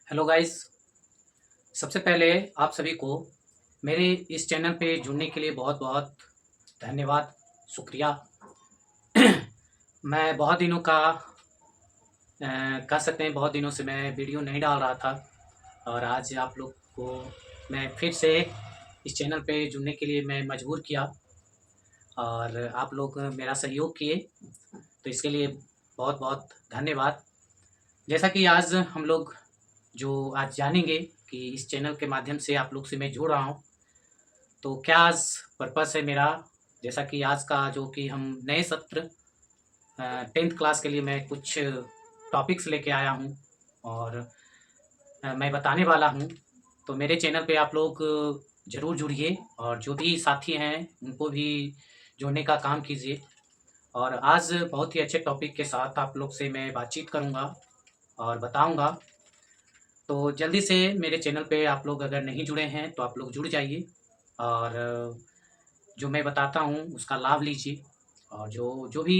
Hello guys. सबसे पहले आप सभी को मेरे इस चैनल पे जुड़ने के लिए बहुत बहुत धन्यवाद, शुक्रिया। मैं बहुत दिनों का कह सकते हैं बहुत दिनों से मैं वीडियो नहीं डाल रहा था और आज आप लोग को मैं फिर से इस चैनल पे जुड़ने के लिए मैं मजबूर किया और आप लोग मेरा सहयोग किए, तो इसके लिए बहुत बहुत धन्यवाद। जैसा कि आज हम लोग जो आज जानेंगे कि इस चैनल के माध्यम से आप लोग से मैं जुड़ रहा हूँ, तो क्या आज पर्पस है मेरा। जैसा कि आज का जो कि हम नए सत्र 10th क्लास के लिए मैं कुछ टॉपिक्स लेके आया हूँ और मैं बताने वाला हूँ। तो मेरे चैनल पे आप लोग ज़रूर जुड़िए और जो भी साथी हैं उनको भी जोड़ने का काम कीजिए। और आज बहुत ही अच्छे टॉपिक के साथ आप लोग से मैं बातचीत करूँगा और बताऊँगा। तो जल्दी से मेरे चैनल पे आप लोग अगर नहीं जुड़े हैं तो आप लोग जुड़ जाइए और जो मैं बताता हूँ उसका लाभ लीजिए। और जो जो भी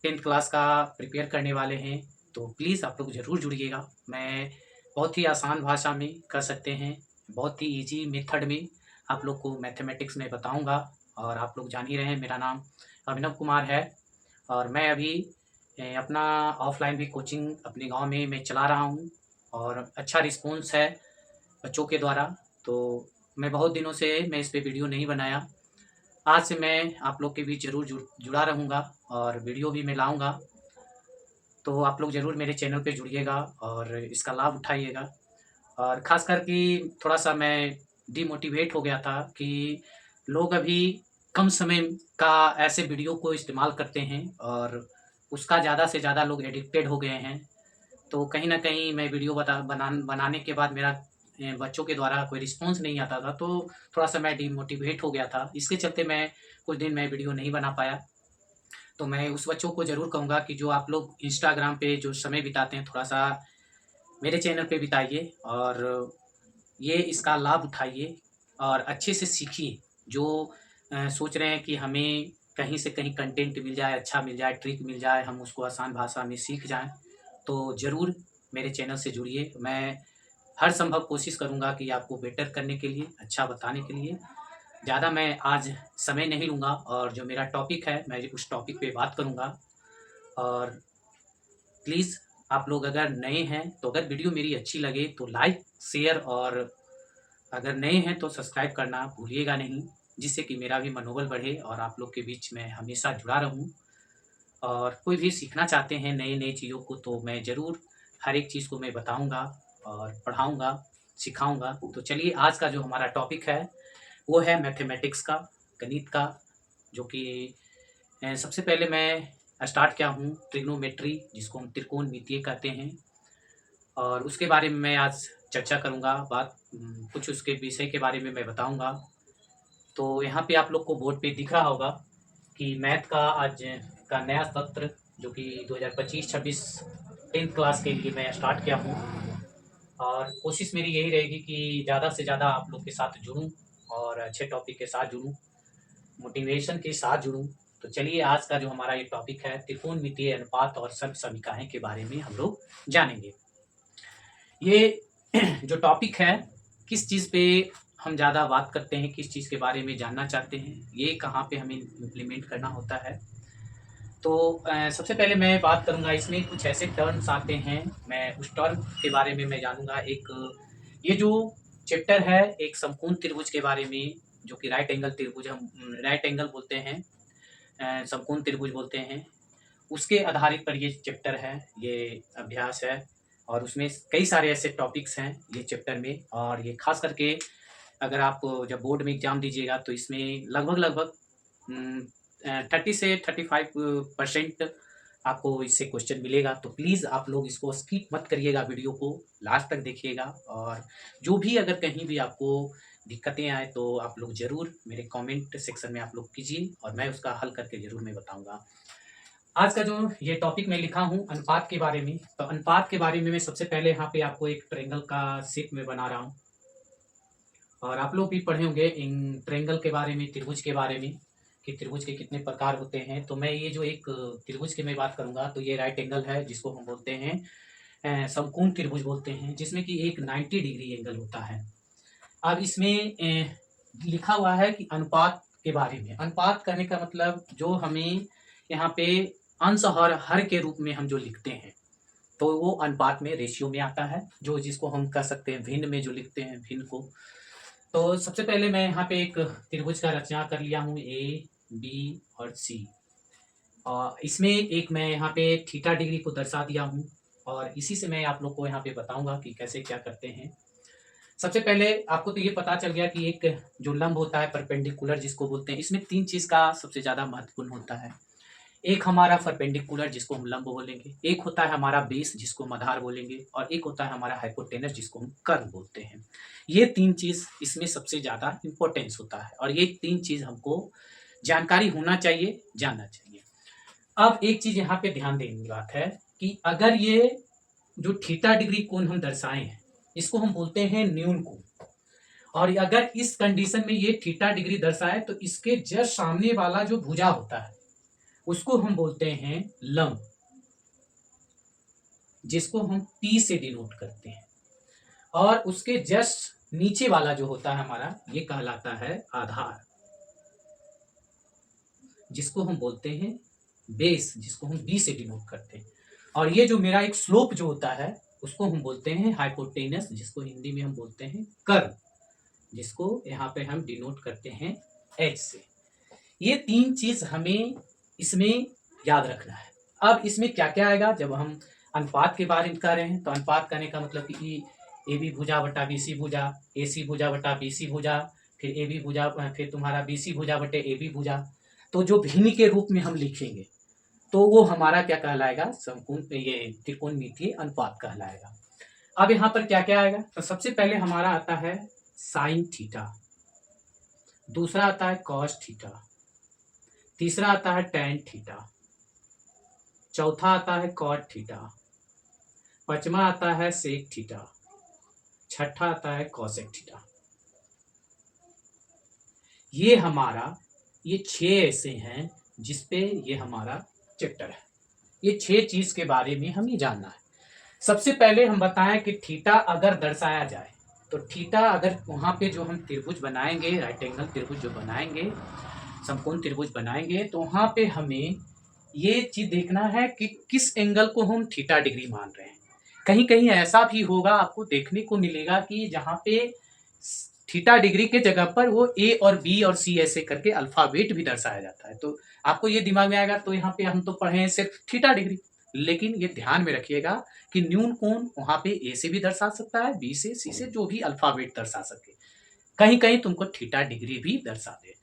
10th क्लास का प्रिपेयर करने वाले हैं तो प्लीज़ आप लोग ज़रूर जुड़िएगा। मैं बहुत ही आसान भाषा में कर सकते हैं, बहुत ही ईजी मेथड में आप लोग को मैथमेटिक्स में बताऊँगा। और आप लोग जान ही रहे हैं मेरा नाम अभिनव कुमार है और मैं अभी अपना ऑफ़लाइन भी कोचिंग अपने गाँव में मैं चला रहा हूँ और अच्छा रिस्पॉन्स है बच्चों के द्वारा। तो मैं बहुत दिनों से मैं इस पे वीडियो नहीं बनाया। आज से मैं आप लोग के बीच ज़रूर जुड़ा रहूँगा और वीडियो भी मैं लाऊँगा। तो आप लोग ज़रूर मेरे चैनल पे जुड़िएगा और इसका लाभ उठाइएगा। और ख़ासकर कि थोड़ा-सा मैं डिमोटिवेट हो गया था कि लोग अभी कम समय का ऐसे वीडियो को इस्तेमाल करते हैं और उसका ज़्यादा से ज़्यादा लोग एडिक्टेड हो गए हैं। तो कहीं न कहीं मैं वीडियो बनाने के बाद मेरा बच्चों के द्वारा कोई रिस्पॉन्स नहीं आता था, तो थोड़ा-सा मैं डिमोटिवेट हो गया था। इसके चलते मैं कुछ दिन मैं वीडियो नहीं बना पाया। तो मैं उस बच्चों को ज़रूर कहूँगा कि जो आप लोग इंस्टाग्राम पे जो समय बिताते हैं, थोड़ा-सा मेरे चैनल पे बिताइए और ये इसका लाभ उठाइए और अच्छे से सीखिए। जो सोच रहे हैं कि हमें कहीं से कहीं कंटेंट मिल जाए, अच्छा मिल जाए, ट्रिक मिल जाए, हम उसको आसान भाषा में सीख जाएँ, तो ज़रूर मेरे चैनल से जुड़िए। मैं हर संभव कोशिश करूँगा कि आपको बेटर करने के लिए, अच्छा बताने के लिए। ज़्यादा मैं आज समय नहीं लूँगा और जो मेरा टॉपिक है, मैं उस टॉपिक पे बात करूँगा। और प्लीज़ आप लोग अगर नए हैं, तो अगर वीडियो मेरी अच्छी लगे तो लाइक, शेयर और अगर नए हैं तो सब्सक्राइब करना भूलिएगा नहीं, जिससे कि मेरा भी मनोबल बढ़े और आप लोग के बीच में हमेशा जुड़ा रहूँ। और कोई भी सीखना चाहते हैं नई-नई चीज़ों को तो मैं ज़रूर हर एक चीज़ को मैं बताऊँगा और पढ़ाऊँगा, सिखाऊँगा। तो चलिए आज का जो हमारा टॉपिक है, वो है मैथमेटिक्स का, गणित का, जो कि सबसे पहले मैं स्टार्ट किया हूँ ट्रिग्नोमेट्री, जिसको हम त्रिकोणमितीय कहते हैं और उसके बारे में मैं आज चर्चा करूँगा। कुछ उसके विषय के बारे में मैं बताऊँगा। तो यहाँ पे आप लोग को बोर्ड पे दिख रहा होगा कि मैथ का आज का नया सत्र जो कि 2025-26 10th क्लास के लिए मैं स्टार्ट किया हूँ और कोशिश मेरी यही रहेगी कि ज़्यादा से ज़्यादा आप लोग के साथ जुड़ूँ और अच्छे टॉपिक के साथ जुड़ूँ, मोटिवेशन के साथ जुड़ूँ। तो चलिए आज का जो हमारा ये टॉपिक है त्रिकोणमितीय अनुपात और सर्वसमीकरण के बारे में हम लोग जानेंगे। ये जो टॉपिक है, किस चीज़ पे हम ज़्यादा बात करते हैं, किस चीज़ के बारे में जानना चाहते हैं, ये कहाँ पे हमें इम्प्लीमेंट करना होता है। तो सबसे पहले मैं बात करूँगा, इसमें कुछ ऐसे टर्म्स आते हैं, मैं उस टर्म के बारे में मैं जानूँगा। एक ये जो चैप्टर है, एक समकोण त्रिभुज के बारे में, जो कि राइट एंगल त्रिभुज हम राइट एंगल बोलते हैं, समकोण त्रिभुज बोलते हैं। उसके आधारित पर ये चैप्टर है, ये अभ्यास है और उसमें कई सारे ऐसे टॉपिक्स हैं ये चैप्टर में। और ये खास करके अगर आप जब बोर्ड में एग्ज़ाम दीजिएगा तो इसमें लगभग 30 से 35% आपको इससे क्वेश्चन मिलेगा। तो प्लीज़ आप लोग इसको स्किप मत करिएगा, वीडियो को लास्ट तक देखिएगा। और जो भी अगर कहीं भी आपको दिक्कतें आए तो आप लोग ज़रूर मेरे कमेंट सेक्शन में आप लोग कीजिए और मैं उसका हल करके ज़रूर मैं बताऊँगा। आज का जो ये टॉपिक मैं लिखा हूँ अनुपात के बारे में, तो अनुपात के बारे में मैं सबसे पहले यहाँ पे आपको एक ट्रायंगल का शेप में बना रहा हूँ और आप लोग भी पढ़े होंगे इन ट्रायंगल के बारे में, त्रिभुज के बारे में कि त्रिभुज के कितने प्रकार होते हैं। तो मैं ये जो एक त्रिभुज की मैं बात करूँगा तो ये राइट एंगल है जिसको हम बोलते हैं समकोण त्रिभुज बोलते हैं, जिसमें कि एक 90 डिग्री एंगल होता है। अब इसमें लिखा हुआ है कि अनुपात के बारे में। अनुपात करने का मतलब जो हमें यहाँ पे अंश और हर के रूप में हम जो लिखते हैं, तो वो अनुपात में रेशियो में आता है, जो जिसको हम कह सकते हैं भिन्न में जो लिखते हैं भिन्न को। तो सबसे पहले मैं यहाँ पे एक त्रिभुज का रचना कर लिया हूँ, ए बी और सी। और इसमें एक मैं यहाँ पे थीटा डिग्री को दर्शा दिया हूँ, और इसी से मैं आप लोग को यहाँ पे बताऊंगा कि कैसे क्या करते हैं। सबसे पहले आपको तो ये पता चल गया कि एक जो लंब होता है परपेंडिकुलर जिसको बोलते हैं, इसमें तीन चीज का सबसे ज्यादा महत्वपूर्ण होता है। एक हमारा परपेंडिकुलर जिसको हम लंब बोलेंगे, एक होता है हमारा बेस जिसको हम आधार बोलेंगे, और एक होता है हमारा हाइपोटेनस जिसको हम कर्ण बोलते हैं। ये तीन चीज इसमें सबसे ज्यादा इंपॉर्टेंस होता है, और ये तीन चीज हमको जानकारी होना चाहिए, जानना चाहिए। अब एक चीज यहाँ पे ध्यान देने की बात है कि अगर ये जो थीटा डिग्री कोण हम दर्शाए हैं, इसको हम बोलते हैं न्यून कोण, और अगर इस कंडीशन में ये थीटा डिग्री दर्शाए तो इसके जस्ट सामने वाला जो भुजा होता है उसको हम बोलते हैं लंब, जिसको हम P से डिनोट करते हैं, और उसके जस्ट नीचे वाला जो होता है हमारा, ये कहलाता है आधार, जिसको हम बोलते हैं बेस, जिसको हम B से डिनोट करते हैं। और ये जो मेरा एक स्लोप जो होता है उसको हम बोलते हैं हाइपोटेनस, जिसको हिंदी में हम बोलते हैं कर्व, जिसको यहाँ पे हम डिनोट करते हैं H से। ये तीन चीज हमें इसमें याद रखना है। अब इसमें क्या क्या आएगा, जब हम अनुपात के बारे में कर रहे हैं, तो अनुपात करने का मतलब कि ए बी भुजा बटा बी सी भुजा, ए सी भुजा बटा बी सी भुजा, फिर ए बी भुजा, फिर तुम्हारा बी सी भुजा बटे ए बी भुजा। तो जो भिन्न के रूप में हम लिखेंगे तो वो हमारा क्या कहलाएगा, समकोण, ये त्रिकोणमितीय अनुपात कहलाएगा। अब यहाँ पर क्या क्या आएगा, तो सबसे पहले हमारा आता है साइन थीटा, दूसरा आता है कॉस थीटा, तीसरा आता है टैन थीटा, चौथा आता है कॉट थीटा, पांचवा आता है सेक थीटा, छठा आता है कोसेक थीटा। ये हमारा ये 6 ऐसे हैं जिसपे ये हमारा चैप्टर है। ये 6 चीज के बारे में हमें जानना है। सबसे पहले हम बताएं कि थीटा अगर दर्शाया जाए, तो थीटा अगर वहां पे जो हम त्रिभुज बनाएंगे, राइट एंगल त्रिभुज जो बनाएंगे, समकोण त्रिभुज बनाएंगे, तो वहां पे हमें ये चीज देखना है कि किस एंगल को हम थीटा डिग्री मान रहे हैं। कहीं कहीं ऐसा भी होगा, आपको देखने को मिलेगा कि जहाँ पे थीटा डिग्री के जगह पर वो ए और बी और सी ऐसे करके अल्फाबेट भी दर्शाया जाता है। तो आपको ये दिमाग में आएगा, तो यहाँ पे हम तो पढ़े हैं सिर्फ थीटा डिग्री, लेकिन ये ध्यान में रखिएगा कि न्यून कोण वहां पे ए से भी दर्शा सकता है, बी से, सी से, जो भी अल्फाबेट दर्शा सके। कहीं कहीं तुमको थीटा डिग्री भी दर्शा दे।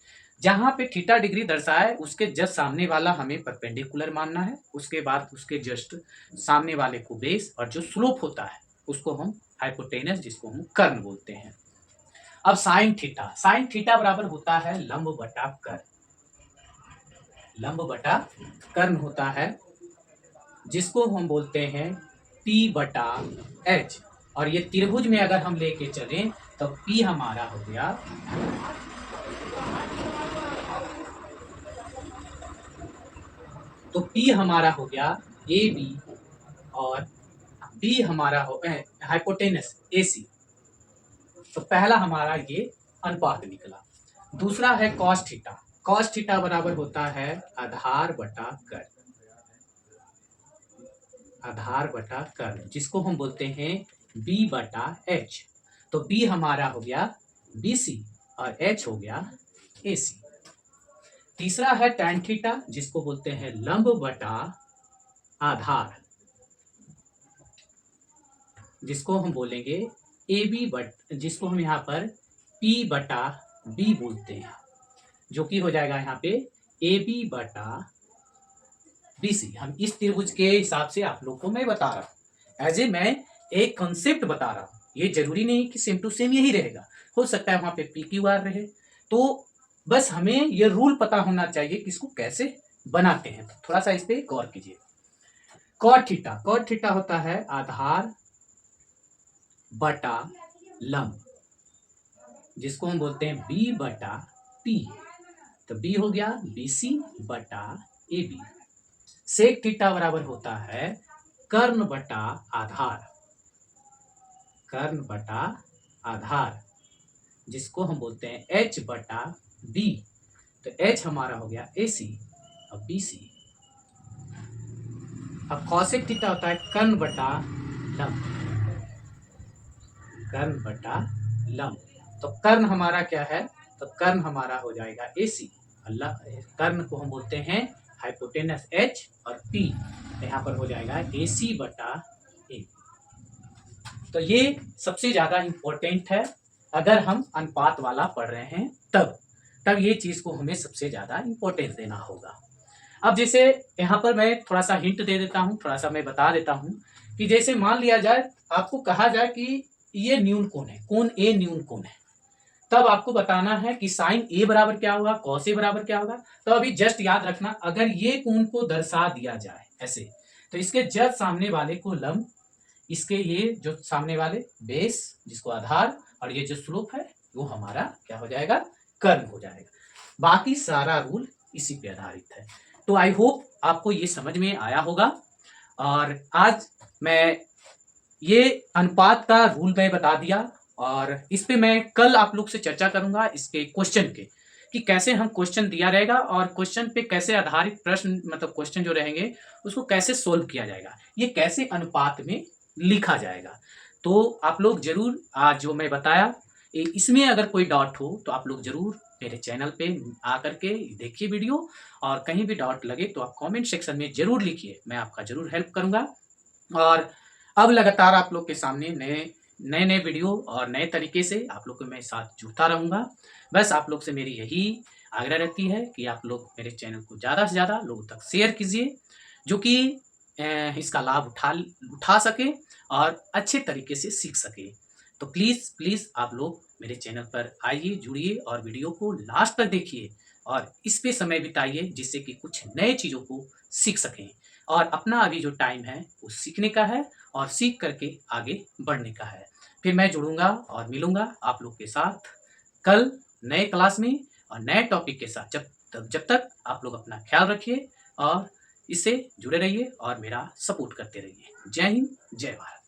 जहां पे थीटा डिग्री दर्शाए उसके जस्ट सामने वाला हमें परपेंडिकुलर मानना है, उसके बाद उसके जस्ट सामने वाले को बेस, और जो स्लोप होता है उसको हम हाइपोटेनस, जिसको हम कर्ण बोलते हैं। अब साइन थीटा बराबर होता है लंब बटा कर्ण, लंब बटा कर्ण होता है, जिसको हम बोलते हैं P बटा H। और ये त्रिभुज में अगर हम लेके चलें तो P हमारा हो गया ए बी, और B हमारा हो हाइपोटेनस AC। तो पहला हमारा ये अनुपात निकला। दूसरा है कॉस थीटा बराबर होता है आधार बटा कर्ण, जिसको हम बोलते हैं B बटा H। तो B हमारा हो गया BC और H हो गया AC। तीसरा है टैन थीटा, जिसको बोलते हैं लंब बटा आधार, जिसको हम बोलेंगे AB जिसको हम यहाँ पर P बटा B बोलते हैं, जो कि हो जाएगा यहाँ पे AB बटा BC। हम इस त्रिभुज के हिसाब से आप लोग को मैं बता रहा हूँ, एज ए मैं एक कॉन्सेप्ट बता रहा हूँ। ये जरूरी नहीं कि सेम टू सेम यही रहेगा, हो सकता है वहां पे PQR रहे। तो बस हमें ये रूल पता होना चाहिए कि इसको कैसे बनाते हैं। तो थोड़ा सा इस पे गौर कीजिए। कॉट थीटा होता है आधार बटा लंब, जिसको हम बोलते हैं B बटा P। तो B हो गया BC बटा AB। सेक थीटा बराबर होता है कर्ण बटा आधार, कर्ण बटा आधार, जिसको हम बोलते हैं h बटा b। तो h हमारा हो गया AC और BC। अब कॉसेक थीटा होता है कर्ण बटा लंब, कर्ण बटा लंब। तो कर्ण हमारा क्या है, तो कर्ण हमारा हो जाएगा AC, कर्ण को हम बोलते हैं हाइपोटेनस H और P, यहाँ पर हो जाएगा AC बटा A। तो ये सबसे ज्यादा इंपॉर्टेंट है, अगर हम अनुपात वाला पढ़ रहे हैं तब ये चीज को हमें सबसे ज्यादा इंपॉर्टेंस देना होगा। अब जैसे यहाँ पर मैं थोड़ा सा हिंट दे देता हूँ, थोड़ा सा मैं बता देता हूँ कि जैसे मान लिया जाए, आपको कहा जाए कि ये न्यून कोण है, कोण ए न्यून कोण है, तब आपको बताना है कि साइन ए बराबर क्या होगा, कॉस ए बराबर क्या होगा। तो अभी जस्ट याद रखना, अगर ये कोण को दर्शा दिया जाए ऐसे, तो इसके जस्ट सामने वाले को लंब, इसके ये जो सामने वाले बेस जिसको आधार, और ये जो स्लोप है वो हमारा क्या हो जाएगा, कर्ण हो जाएगा। बाकी सारा रूल इसी पे आधारित है। तो आई होप आपको ये समझ में आया होगा। और आज मैं ये अनुपात का रूल मैं बता दिया, और इस पे मैं कल आप लोग से चर्चा करूंगा इसके क्वेश्चन के, कि कैसे हम क्वेश्चन दिया रहेगा और क्वेश्चन पे कैसे आधारित प्रश्न, मतलब क्वेश्चन जो रहेंगे उसको कैसे सोल्व किया जाएगा, ये कैसे अनुपात में लिखा जाएगा। तो आप लोग जरूर आज जो मैं बताया इसमें अगर कोई डाउट हो तो आप लोग जरूर मेरे चैनल पे आकर के देखिए वीडियो, और कहीं भी डाउट लगे तो आप कमेंट सेक्शन में जरूर लिखिए, मैं आपका जरूर हेल्प करूंगा। और अब लगातार आप लोग के सामने नए नए वीडियो और नए तरीके से आप लोग को मैं साथ जुड़ता रहूंगा। बस आप लोग से मेरी यही आग्रह रहती है कि आप लोग मेरे चैनल को ज़्यादा से ज़्यादा लोगों तक शेयर कीजिए, जो कि इसका लाभ उठा सके और अच्छे तरीके से सीख सके। तो प्लीज़ आप लोग मेरे चैनल पर आइए, जुड़िए और वीडियो को लास्ट तक देखिए और इस पे समय बिताइए, जिससे कि कुछ नए चीज़ों को सीख सकें। और अपना अभी जो टाइम है वो सीखने का है और सीख करके आगे बढ़ने का है। फिर मैं जुड़ूंगा और मिलूंगा आप लोग के साथ कल नए क्लास में और नए टॉपिक के साथ। जब तक आप लोग अपना ख्याल रखिए और इससे जुड़े रहिए और मेरा सपोर्ट करते रहिए। जय हिंद, जय भारत।